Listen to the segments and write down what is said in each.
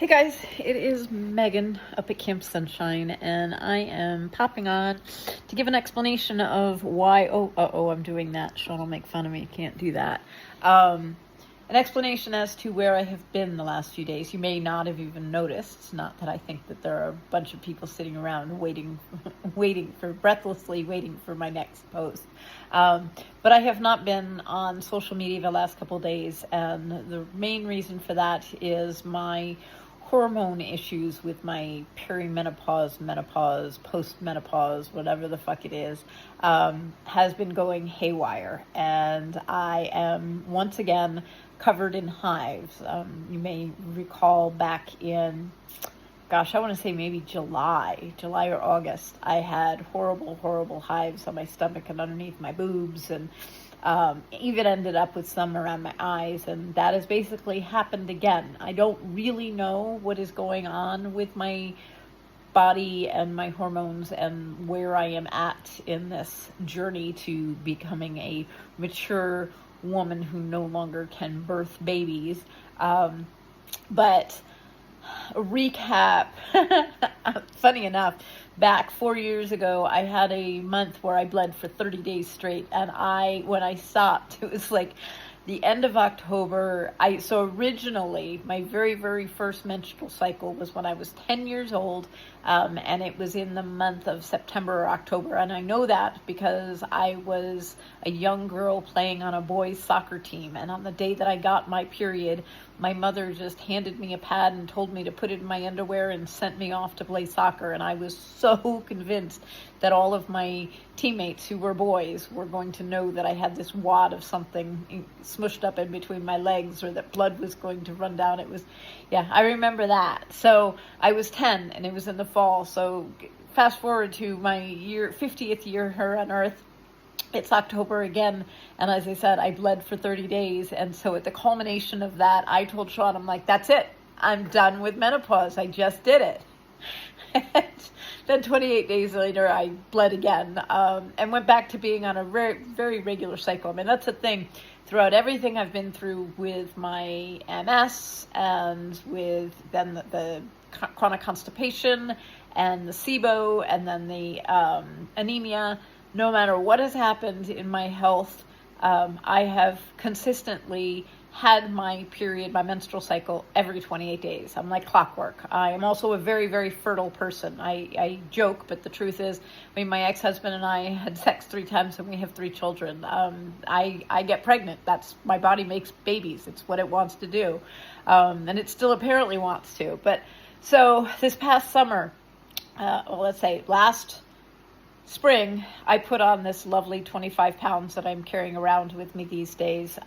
Hey guys, it is Megan up at Camp Sunshine, and I am popping on to give an explanation of why. I'm doing that. Sean will make fun of me. Can't do that. An explanation as to where I have been the last few days. You may not have even noticed. It's not that I think that there are a bunch of people sitting around breathlessly waiting for my next post. But I have not been on social media the last couple of days, and the main reason for that is my hormone issues with my perimenopause, menopause, postmenopause, whatever the fuck it is, has been going haywire. And I am once again covered in hives. You may recall back in, I want to say maybe July or August, I had horrible hives on my stomach and underneath my boobs, and even ended up with some around my eyes, and that has basically happened again. I don't really know what is going on with my body and my hormones and where I am at in this journey to becoming a mature woman who no longer can birth babies. But a recap, funny enough, back 4 years ago, I had a month where I bled for 30 days straight. And when I stopped, it was like the end of October. So originally, my very first menstrual cycle was when I was 10 years old. And it was in the month of September or October. And I know that because I was a young girl playing on a boys' soccer team. And on the day that I got my period, my mother just handed me a pad and told me to put it in my underwear and sent me off to play soccer. And I was so convinced that all of my teammates who were boys were going to know that I had this wad of something smushed up in between my legs, or that blood was going to run down. I remember that. So I was 10, and it was in the fall. So fast forward to my 50th year here on Earth. It's October again, and as I said, I bled for 30 days, and so at the culmination of that, I told Sean, I'm like, that's it. I'm done with menopause. I just did it. And then 28 days later, I bled again, and went back to being on a very regular cycle. I mean, that's the thing. Throughout everything I've been through with my MS, and with then the chronic constipation, and the SIBO, and then the anemia, no matter what has happened in my health, I have consistently had my period, my menstrual cycle, every 28 days. I'm like clockwork. I am also a very fertile person. I joke, but the truth is, my ex-husband and I had sex 3 times, and we have 3 children. I get pregnant. My body makes babies. It's what it wants to do. And it still apparently wants to. But so this past summer, let's say last spring, I put on this lovely 25 pounds that I'm carrying around with me these days,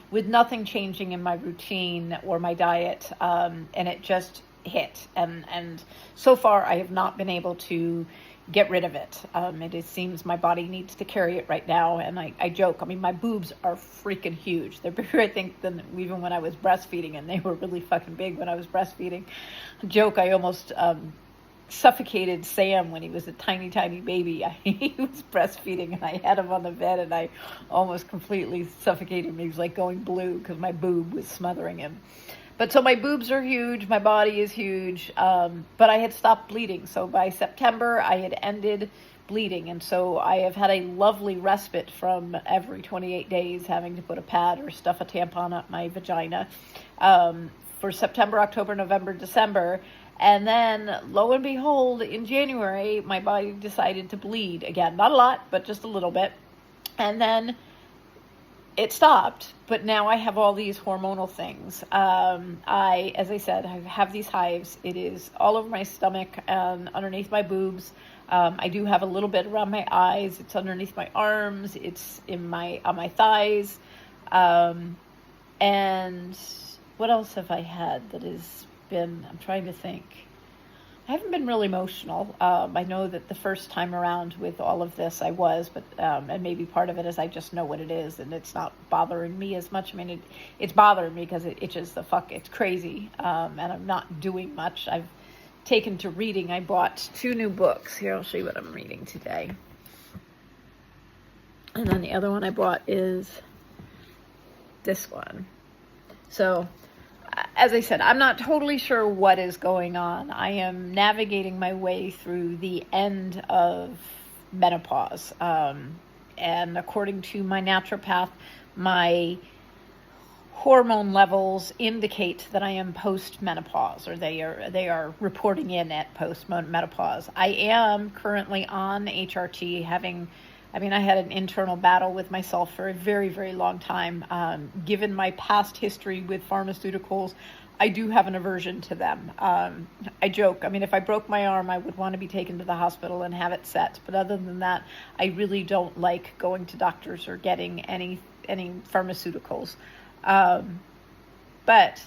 with nothing changing in my routine or my diet, and it just hit. And so far, I have not been able to get rid of it. It seems my body needs to carry it right now, and I joke. My boobs are freaking huge. They're bigger, I think, than even when I was breastfeeding, and they were really fucking big when I was breastfeeding. Joke, I almost suffocated Sam when he was a tiny baby. He was breastfeeding, and I had him on the bed, and I almost completely suffocated him. He was like going blue because my boob was smothering him. But so my boobs are huge, my body is huge, but I had stopped bleeding. So by September, I had ended bleeding, and so I have had a lovely respite from every 28 days having to put a pad or stuff a tampon up my vagina for September, October, November, December. And then, lo and behold, in January, my body decided to bleed again. Not a lot, but just a little bit. And then it stopped, but now I have all these hormonal things. As I said, I have these hives. It is all over my stomach and underneath my boobs. I do have a little bit around my eyes. It's underneath my arms. It's on my thighs. And what else have I had that has been, I'm trying to think. I haven't been really emotional. I know that the first time around with all of this I was, but and maybe part of it is I just know what it is, and it's not bothering me as much. It's bothering me because it itches the fuck. It's crazy, and I'm not doing much. I've taken to reading. I bought 2 new books. Here, I'll show you what I'm reading today. And then the other one I bought is this one. So as I said, I'm not totally sure what is going on. I am navigating my way through the end of menopause. And according to my naturopath, my hormone levels indicate that I am post-menopause, or they are reporting in at post-menopause. I am currently on HRT, I had an internal battle with myself for a very, very long time. Given my past history with pharmaceuticals, I do have an aversion to them. I joke, if I broke my arm, I would want to be taken to the hospital and have it set. But other than that, I really don't like going to doctors or getting any pharmaceuticals. But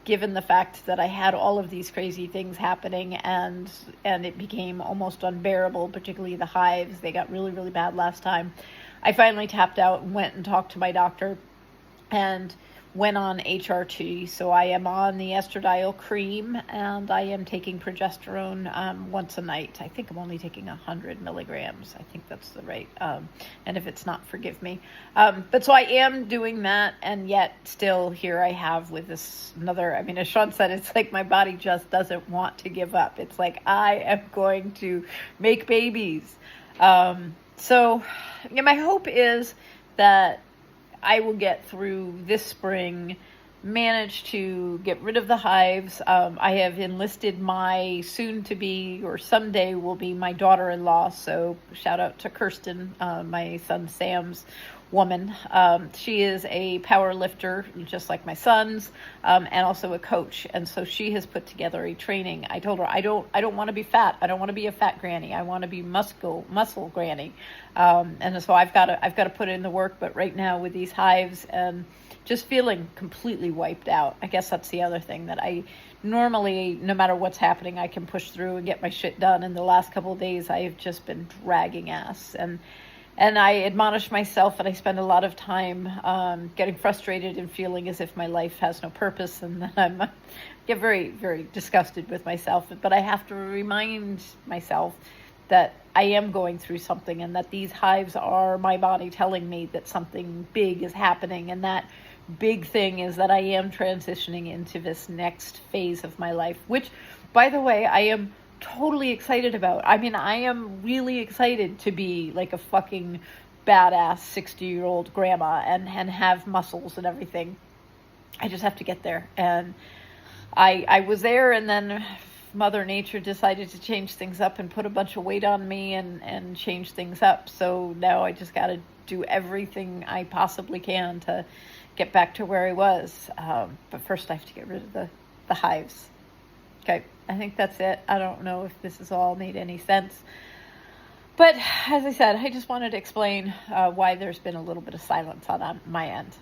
given the fact that I had all of these crazy things happening and it became almost unbearable, particularly the hives, they got really, really bad last time, I finally tapped out and went and talked to my doctor and went on HRT. So I am on the estradiol cream, and I am taking progesterone once a night. I think I'm only taking 100 milligrams. I think that's the rate. And if it's not, forgive me. But so I am doing that, and yet still here I have with this another, as Sean said, it's like my body just doesn't want to give up. It's like I am going to make babies. So my hope is that I will get through this spring, manage to get rid of the hives. I have enlisted my soon-to-be, or someday will be, my daughter-in-law. So shout out to Kirsten, my son Sam's woman. She is a power lifter, just like my son's, and also a coach. And so she has put together a training. I told her, I don't want to be fat. I don't want to be a fat granny. I want to be muscle granny. And so I've got to put in the work. But right now with these hives and just feeling completely wiped out, I guess that's the other thing, that I normally, no matter what's happening, I can push through and get my shit done. And the last couple of days, I have just been dragging ass. And I admonish myself, and I spend a lot of time getting frustrated and feeling as if my life has no purpose, and then I get very, very disgusted with myself. But I have to remind myself that I am going through something, and that these hives are my body telling me that something big is happening, and that big thing is that I am transitioning into this next phase of my life, which, by the way, I am totally excited about. I am really excited to be like a fucking badass 60-year-old grandma and have muscles and everything. I just have to get there. And I was there, and then Mother Nature decided to change things up and put a bunch of weight on me and change things up. So now I just got to do everything I possibly can to get back to where I was. But first I have to get rid of the hives. Okay, I think that's it. I don't know if this has all made any sense. But as I said, I just wanted to explain why there's been a little bit of silence on my end.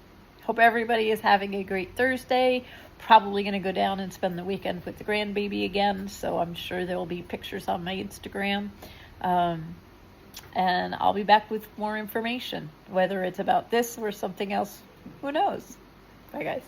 Hope everybody is having a great Thursday. Probably going to go down and spend the weekend with the grandbaby again. So I'm sure there will be pictures on my Instagram. And I'll be back with more information. Whether it's about this or something else, who knows? Bye, guys.